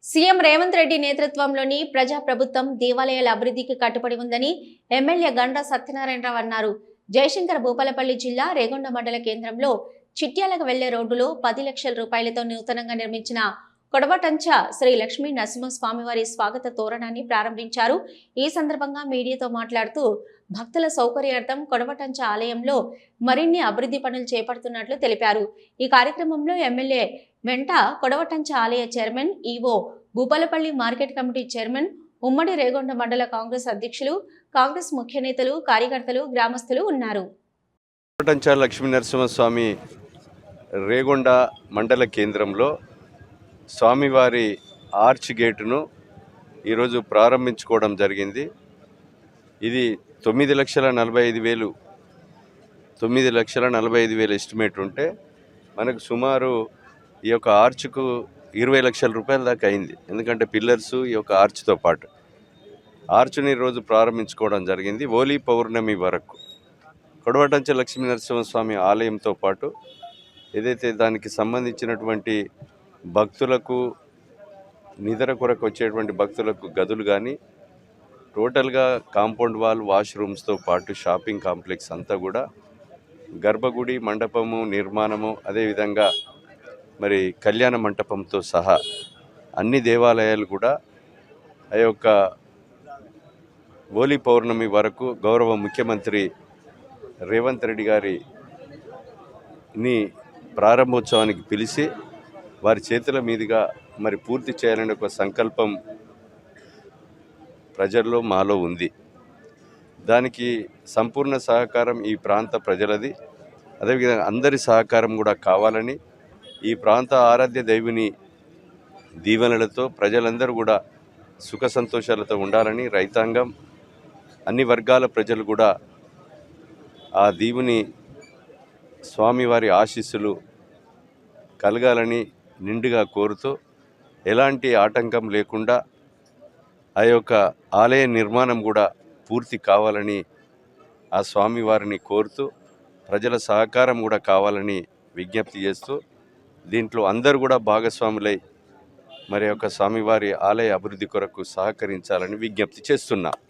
CM Revanth Reddy నేతృత్వంలోని ప్రజా ప్రభుత్వం దేవాలయాల అభివృద్ధికి కట్టుబడి ఉందని ఎమ్మెల్యే గండ్ర సత్యనారాయణరావు అన్నారు. జయశంకర్ భూపాలపల్లి జిల్లా రేగొండ మండల కేంద్రంలో చిట్యాలకు వెళ్లే రోడ్డులో 10 లక్షల రూపాయలతో నూతనంగా నిర్మించిన కొడవటంచ శ్రీ లక్ష్మీ నరసింహస్వామివారి స్వాగత తోరణాన్ని ప్రారంభించారు. ఈ సందర్భంగా మీడియాతో మాట్లాడుతూ భక్తుల సౌకర్యార్థం కొడవటంచ ఆలయంలో మరిన్ని అభివృద్ధి పనులు చేపడుతున్నట్లు తెలిపారు. ఈ కార్యక్రమంలో ఎమ్మెల్యే వెంట కొడవటంచ ఆలయ chairman EO, Bhupalpally market committee chairman, ఉమ్మడి రేగొండ మండల కాంగ్రెస్ అధ్యక్షులు, కాంగ్రెస్ ముఖ్య నేతలు, కార్యకర్తలు, గ్రామస్తులు ఉన్నారు. కొడవటంచ లక్ష్మీ నరసింహస్వామి రేగొండ మండల కేంద్రంలో స్వామివారి ఆర్చ్ గేటును ఈరోజు ప్రారంభించుకోవడం జరిగింది. ఇది 9,45,000 ఎస్టిమేట్ ఉంటే మనకు సుమారు ఈ యొక్క ఆర్చ్కు 20 లక్షల రూపాయల దాకా అయింది. ఎందుకంటే పిల్లర్సు ఈ యొక్క ఆర్చ్తో పాటు ఆర్చ్ని ఈరోజు ప్రారంభించుకోవడం జరిగింది. హోలీ పౌర్ణమి వరకు కొడవటంచ లక్ష్మీ నరసింహస్వామి ఆలయంతో పాటు ఏదైతే దానికి సంబంధించినటువంటి భక్తులకు నిద్ర కొరకు వచ్చేటువంటి భక్తులకు గదులు కానీ, టోటల్గా కాంపౌండ్ వాల్, వాష్రూమ్స్తో పాటు షాపింగ్ కాంప్లెక్స్ అంతా కూడా, గర్భగుడి మండపము నిర్మాణము, అదేవిధంగా మరి కళ్యాణ మంటపంతో సహా అన్ని దేవాలయాలు కూడా ఆ యొక్క హోలీ పౌర్ణమి వరకు గౌరవ ముఖ్యమంత్రి రేవంత్ రెడ్డి గారిని ప్రారంభోత్సవానికి పిలిచి వారి చేతుల మీదుగా మరి పూర్తి చేయాలనే ఒక సంకల్పం ప్రజల్లో మాలో ఉంది. దానికి సంపూర్ణ సహకారం ఈ ప్రాంత ప్రజలది. అదేవిధంగా అందరి సహకారం కూడా కావాలని, ఈ ప్రాంత ఆరాధ్య దైవుని దీవెనలతో ప్రజలందరూ కూడా సుఖ సంతోషాలతో ఉండాలని, రైతాంగం అన్ని వర్గాల ప్రజలు కూడా ఆ దీవుని స్వామివారి ఆశీస్సులు కలగాలని నిండుగా కోరుతూ, ఎలాంటి ఆటంకం లేకుండా ఆ యొక్క ఆలయ నిర్మాణం కూడా పూర్తి కావాలని ఆ స్వామివారిని కోరుతూ, ప్రజల సహకారం కూడా కావాలని విజ్ఞప్తి చేస్తూ, దీంట్లో అందరూ కూడా భాగస్వాములై మరి యొక్క స్వామివారి ఆలయ అభివృద్ధి కొరకు సహకరించాలని విజ్ఞప్తి చేస్తున్నా.